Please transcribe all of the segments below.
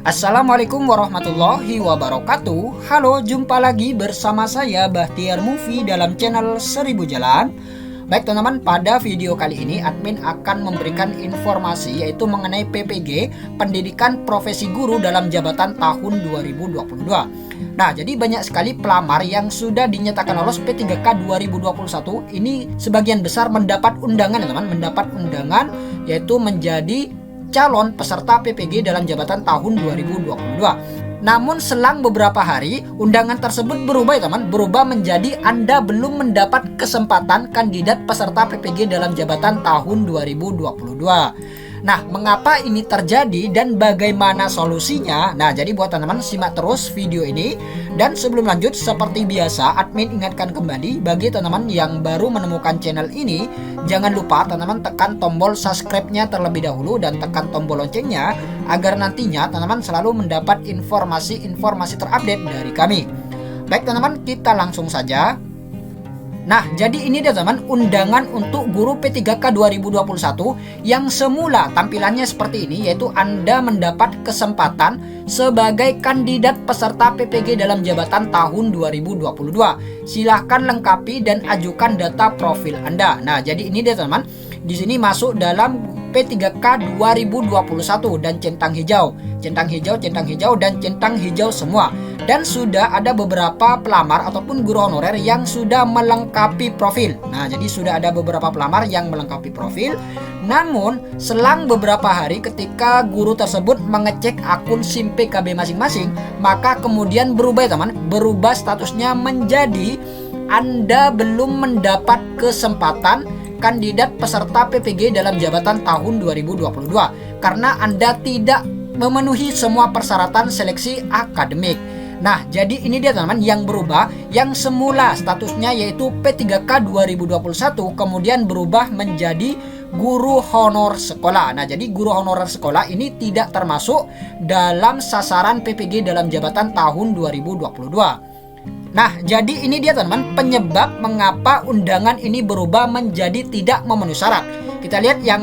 Assalamualaikum warahmatullahi wabarakatuh. Halo, jumpa lagi bersama saya Bahtiar Movie dalam channel 1000 Jalan. Baik teman-teman, pada video kali ini admin akan memberikan informasi yaitu mengenai PPG Pendidikan Profesi Guru dalam Jabatan tahun 2022. Nah, jadi banyak sekali pelamar yang sudah dinyatakan lolos P3K 2021. Ini sebagian besar mendapat undangan teman-teman, mendapat undangan yaitu menjadi calon peserta PPG dalam jabatan tahun 2022. Namun selang beberapa hari undangan tersebut berubah teman, berubah menjadi Anda belum mendapat kesempatan kandidat peserta PPG dalam jabatan tahun 2022. Nah, mengapa ini terjadi dan bagaimana solusinya? Nah, jadi buat teman-teman simak terus video ini. Dan sebelum lanjut, seperti biasa admin ingatkan kembali bagi teman-teman yang baru menemukan channel ini, jangan lupa teman-teman tekan tombol subscribe-nya terlebih dahulu dan tekan tombol loncengnya agar nantinya teman-teman selalu mendapat informasi-informasi terupdate dari kami. Baik teman-teman, kita langsung saja. Nah, jadi ini dia teman, undangan untuk guru P3K 2021 yang semula tampilannya seperti ini, yaitu Anda mendapat kesempatan sebagai kandidat peserta PPG dalam jabatan tahun 2022. Silahkan lengkapi dan ajukan data profil Anda. Nah, jadi ini dia teman, di sini masuk dalam P3K 2021 dan centang hijau, dan centang hijau semua. Dan sudah ada beberapa pelamar ataupun guru honorer yang sudah melengkapi profil. Nah, jadi sudah ada beberapa pelamar yang melengkapi profil. Namun, selang beberapa hari ketika guru tersebut mengecek akun SIM PKB masing-masing, maka kemudian berubah teman, berubah statusnya menjadi Anda belum mendapat kesempatan kandidat peserta PPG dalam jabatan tahun 2022 karena Anda tidak memenuhi semua persyaratan seleksi akademik. Nah, jadi ini dia teman-teman yang berubah, yang semula statusnya yaitu P3K 2021 kemudian berubah menjadi guru honor sekolah. Nah, jadi guru honorer sekolah ini tidak termasuk dalam sasaran PPG dalam jabatan tahun 2022. Nah, jadi ini dia teman-teman penyebab mengapa undangan ini berubah menjadi tidak memenuhi syarat. Kita lihat yang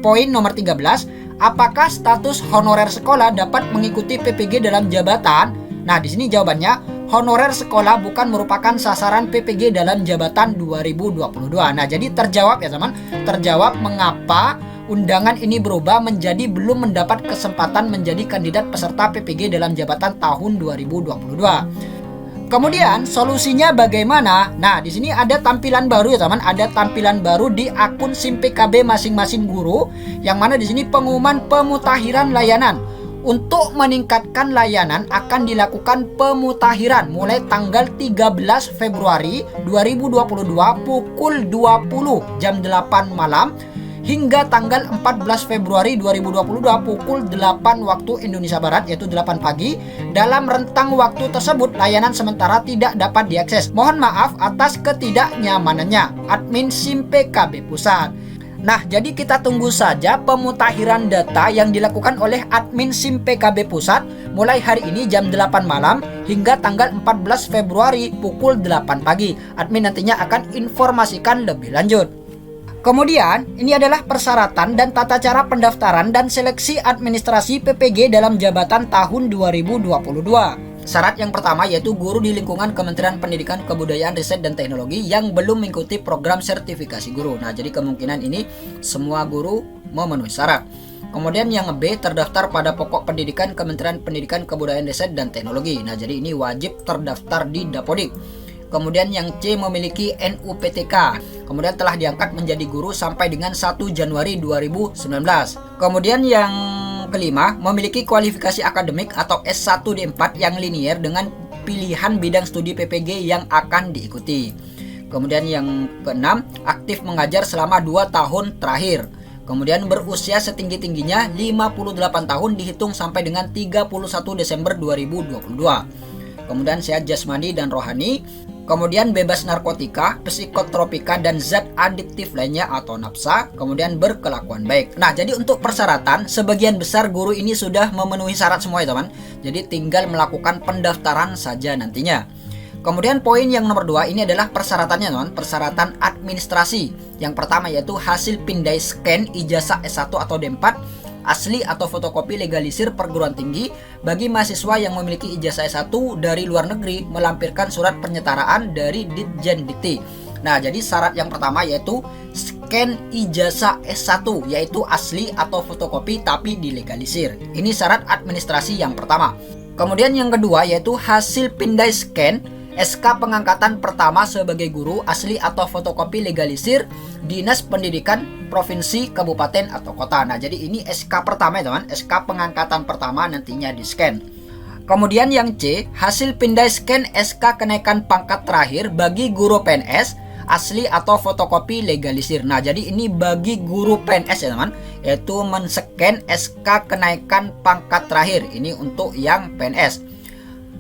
poin nomor 13, apakah status honorer sekolah dapat mengikuti PPG dalam jabatan? Nah, di sini jawabannya honorer sekolah bukan merupakan sasaran PPG dalam jabatan 2022. Nah, jadi terjawab ya teman, terjawab mengapa undangan ini berubah menjadi belum mendapat kesempatan menjadi kandidat peserta PPG dalam jabatan tahun 2022. Kemudian solusinya bagaimana? Nah, di sini ada tampilan baru ya teman, ada tampilan baru di akun SIM PKB masing-masing guru, yang mana di sini pengumuman pemutakhiran layanan. Untuk meningkatkan layanan akan dilakukan pemutakhiran mulai tanggal 13 Februari 2022 pukul 20 jam 8 malam hingga tanggal 14 Februari 2022 pukul 8 waktu Indonesia Barat yaitu 8 pagi. Dalam rentang waktu tersebut layanan sementara tidak dapat diakses. Mohon maaf atas ketidaknyamanannya. Admin SIM PKB Pusat. Nah, jadi kita tunggu saja pemutakhiran data yang dilakukan oleh admin SIM PKB Pusat mulai hari ini jam 8 malam hingga tanggal 14 Februari pukul 8 pagi. Admin nantinya akan informasikan lebih lanjut. Kemudian, ini adalah persyaratan dan tata cara pendaftaran dan seleksi administrasi PPG dalam jabatan tahun 2022. Syarat yang pertama yaitu guru di lingkungan Kementerian Pendidikan, Kebudayaan, Riset, dan Teknologi yang belum mengikuti program sertifikasi guru. Nah, jadi kemungkinan ini semua guru memenuhi syarat. Kemudian yang B, terdaftar pada pokok pendidikan Kementerian Pendidikan, Kebudayaan, Riset, dan Teknologi. Nah, jadi ini wajib terdaftar di Dapodik. Kemudian yang C, memiliki NUPTK. Kemudian telah diangkat menjadi guru sampai dengan 1 Januari 2019. Kemudian yang kelima, memiliki kualifikasi akademik atau S1-D4 yang linier dengan pilihan bidang studi PPG yang akan diikuti. Kemudian yang keenam, aktif mengajar selama 2 tahun terakhir. Kemudian berusia setinggi-tingginya 58 tahun dihitung sampai dengan 31 Desember 2022. Kemudian sehat jasmani dan rohani. Kemudian bebas narkotika, psikotropika, dan zat adiktif lainnya atau nafsa. Kemudian berkelakuan baik. Nah, jadi untuk persyaratan, sebagian besar guru ini sudah memenuhi syarat semua ya teman. Jadi tinggal melakukan pendaftaran saja nantinya. Kemudian poin yang nomor 2 ini adalah persyaratannya teman, persyaratan administrasi. Yang pertama yaitu hasil pindai scan ijazah S1 atau D4 asli atau fotokopi legalisir perguruan tinggi bagi mahasiswa yang memiliki ijazah S1 dari luar negeri melampirkan surat penyetaraan dari Ditjen Dikti. Nah, jadi syarat yang pertama yaitu scan ijazah S1 yaitu asli atau fotokopi tapi dilegalisir. Ini syarat administrasi yang pertama. Kemudian yang kedua yaitu hasil pindai scan SK pengangkatan pertama sebagai guru asli atau fotokopi legalisir Dinas Pendidikan Provinsi, Kabupaten atau Kota. Nah, jadi ini SK pertama ya teman, SK pengangkatan pertama nantinya di scan. Kemudian yang C, hasil pindai scan SK kenaikan pangkat terakhir bagi guru PNS asli atau fotokopi legalisir. Nah, jadi ini bagi guru PNS ya teman, yaitu men-scan SK kenaikan pangkat terakhir. Ini untuk yang PNS.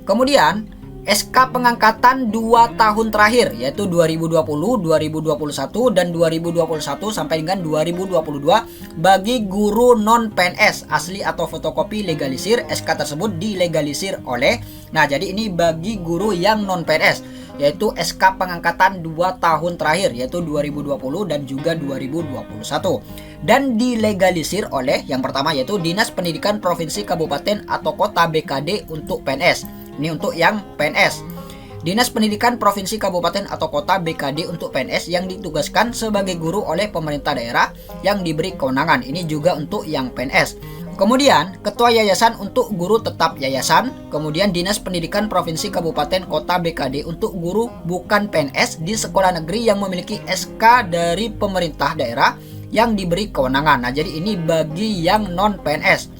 Kemudian SK pengangkatan 2 tahun terakhir yaitu 2020, 2021 dan 2021 sampai dengan 2022 bagi guru non PNS asli atau fotokopi legalisir. SK tersebut dilegalisir oleh. Nah, jadi ini bagi guru yang non PNS yaitu SK pengangkatan 2 tahun terakhir yaitu 2020 dan juga 2021 dan dilegalisir oleh yang pertama yaitu Dinas Pendidikan Provinsi, Kabupaten atau Kota BKD untuk PNS. Ini untuk yang PNS. Dinas Pendidikan Provinsi, Kabupaten atau Kota BKD untuk PNS yang ditugaskan sebagai guru oleh pemerintah daerah yang diberi kewenangan. Ini juga untuk yang PNS. Kemudian ketua yayasan untuk guru tetap yayasan. Kemudian Dinas Pendidikan Provinsi, Kabupaten Kota BKD untuk guru bukan PNS di sekolah negeri yang memiliki SK dari pemerintah daerah yang diberi kewenangan. Nah, jadi ini bagi yang non PNS.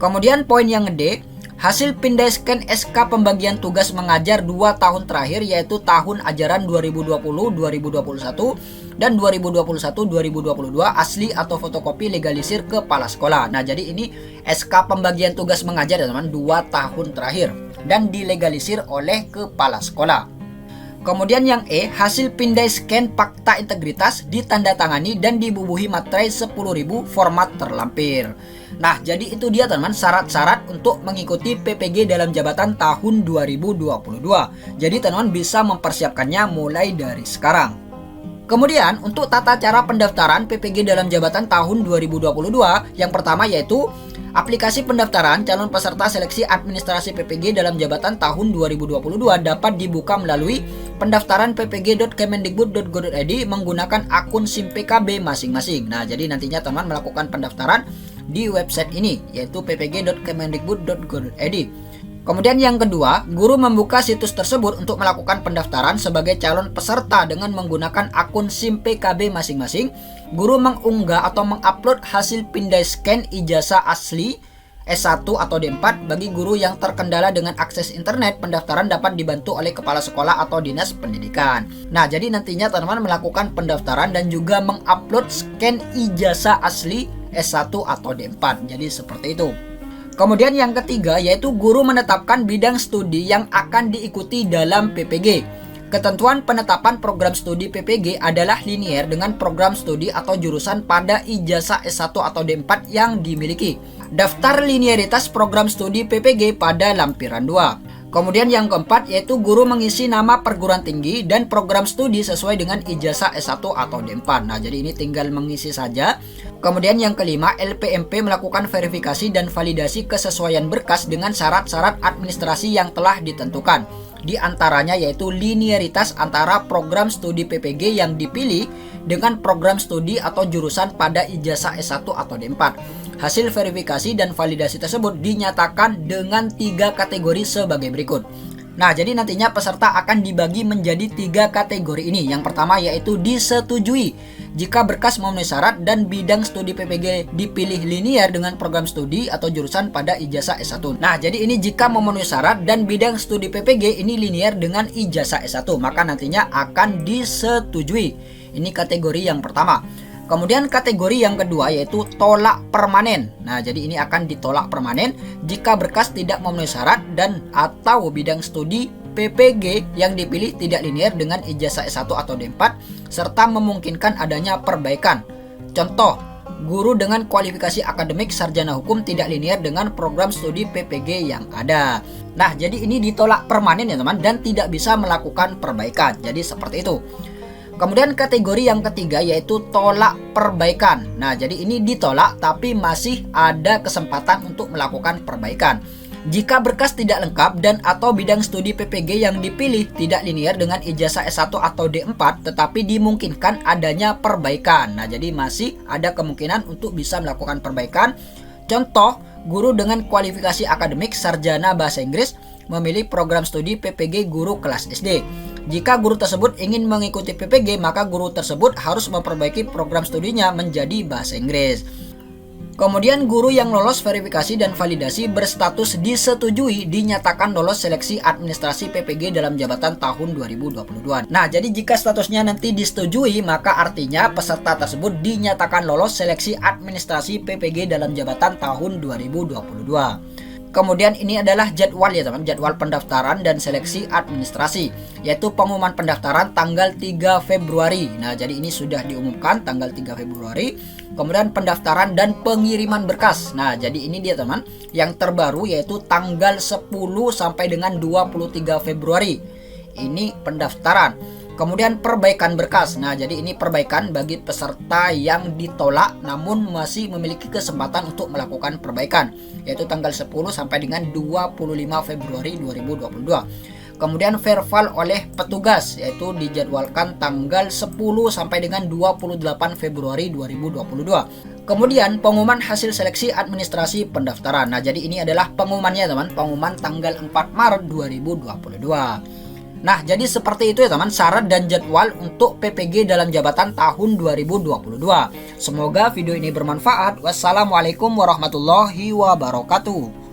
Kemudian poin yang D, hasil pindai scan SK pembagian tugas mengajar 2 tahun terakhir yaitu tahun ajaran 2020-2021 dan 2021-2022 asli atau fotokopi legalisir kepala sekolah. Nah, jadi ini SK pembagian tugas mengajar teman-teman 2 tahun terakhir dan dilegalisir oleh kepala sekolah. Kemudian yang E, hasil pindai scan fakta integritas ditandatangani dan dibubuhi materai 10.000 format terlampir. Nah, jadi itu dia teman syarat-syarat untuk mengikuti PPG dalam jabatan tahun 2022. Jadi teman bisa mempersiapkannya mulai dari sekarang. Kemudian untuk tata cara pendaftaran PPG dalam jabatan tahun 2022, yang pertama yaitu aplikasi pendaftaran calon peserta seleksi administrasi PPG dalam jabatan tahun 2022 dapat dibuka melalui pendaftaran ppg.kemendikbud.go.id menggunakan akun SIM PKB masing-masing. Nah, jadi nantinya teman melakukan pendaftaran di website ini yaitu ppg.kemendikbud.go.id. Kemudian yang kedua, guru membuka situs tersebut untuk melakukan pendaftaran sebagai calon peserta dengan menggunakan akun SIM PKB masing-masing. Guru mengunggah atau mengupload hasil pindai scan ijazah asli S1 atau D4 bagi guru yang terkendala dengan akses internet. Pendaftaran dapat dibantu oleh kepala sekolah atau dinas pendidikan. Nah, jadi nantinya teman-teman melakukan pendaftaran dan juga mengupload scan ijazah asli S1 atau D4. Jadi seperti itu. Kemudian yang ketiga yaitu guru menetapkan bidang studi yang akan diikuti dalam PPG. Ketentuan penetapan program studi PPG adalah linier dengan program studi atau jurusan pada ijazah S1 atau D4 yang dimiliki. Daftar linearitas program studi PPG pada lampiran 2. Kemudian yang keempat yaitu guru mengisi nama perguruan tinggi dan program studi sesuai dengan ijazah S1 atau D4. Nah, jadi ini tinggal mengisi saja. Kemudian yang kelima, LPMP melakukan verifikasi dan validasi kesesuaian berkas dengan syarat-syarat administrasi yang telah ditentukan. Di antaranya yaitu linearitas antara program studi PPG yang dipilih dengan program studi atau jurusan pada ijazah S1 atau D4. Hasil verifikasi dan validasi tersebut dinyatakan dengan 3 kategori sebagai berikut. Nah, jadi nantinya peserta akan dibagi menjadi 3 kategori ini. Yang pertama yaitu disetujui jika berkas memenuhi syarat dan bidang studi PPG dipilih linear dengan program studi atau jurusan pada ijazah S1. Nah, jadi ini jika memenuhi syarat dan bidang studi PPG ini linear dengan ijazah S1, maka nantinya akan disetujui. Ini kategori yang pertama. Kemudian kategori yang kedua yaitu tolak permanen. Nah, jadi ini akan ditolak permanen jika berkas tidak memenuhi syarat dan atau bidang studi PPG yang dipilih tidak linear dengan ijazah S1 atau D4 serta memungkinkan adanya perbaikan. Contoh, guru dengan kualifikasi akademik sarjana hukum tidak linear dengan program studi PPG yang ada. Nah, jadi ini ditolak permanen ya teman dan tidak bisa melakukan perbaikan. Jadi seperti itu. Kemudian kategori yang ketiga yaitu tolak perbaikan. Nah, jadi ini ditolak tapi masih ada kesempatan untuk melakukan perbaikan. Jika berkas tidak lengkap dan atau bidang studi PPG yang dipilih tidak linear dengan ijazah S1 atau D4 tetapi dimungkinkan adanya perbaikan. Nah, jadi masih ada kemungkinan untuk bisa melakukan perbaikan. Contoh, guru dengan kualifikasi akademik sarjana bahasa Inggris memilih program studi PPG guru kelas SD. Jika guru tersebut ingin mengikuti PPG, maka guru tersebut harus memperbaiki program studinya menjadi bahasa Inggris. Kemudian guru yang lolos verifikasi dan validasi berstatus disetujui dinyatakan lolos seleksi administrasi PPG dalam jabatan tahun 2022. Nah, jadi jika statusnya nanti disetujui, maka artinya peserta tersebut dinyatakan lolos seleksi administrasi PPG dalam jabatan tahun 2022. Kemudian ini adalah jadwal ya teman, jadwal pendaftaran dan seleksi administrasi, yaitu pengumuman pendaftaran tanggal 3 Februari. Nah, jadi ini sudah diumumkan tanggal 3 Februari. Kemudian pendaftaran dan pengiriman berkas. Nah, jadi ini dia teman, yang terbaru yaitu tanggal 10 sampai dengan 23 Februari. Ini pendaftaran. Kemudian perbaikan berkas. Nah, jadi ini perbaikan bagi peserta yang ditolak namun masih memiliki kesempatan untuk melakukan perbaikan, yaitu tanggal 10 sampai dengan 25 Februari 2022. Kemudian verbal oleh petugas, yaitu dijadwalkan tanggal 10 sampai dengan 28 Februari 2022. Kemudian pengumuman hasil seleksi administrasi pendaftaran. Nah, jadi ini adalah pengumumannya teman, pengumuman tanggal 4 Maret 2022. Nah, jadi seperti itu ya teman, syarat dan jadwal untuk PPG dalam jabatan tahun 2022. Semoga video ini bermanfaat. Wassalamualaikum warahmatullahi wabarakatuh.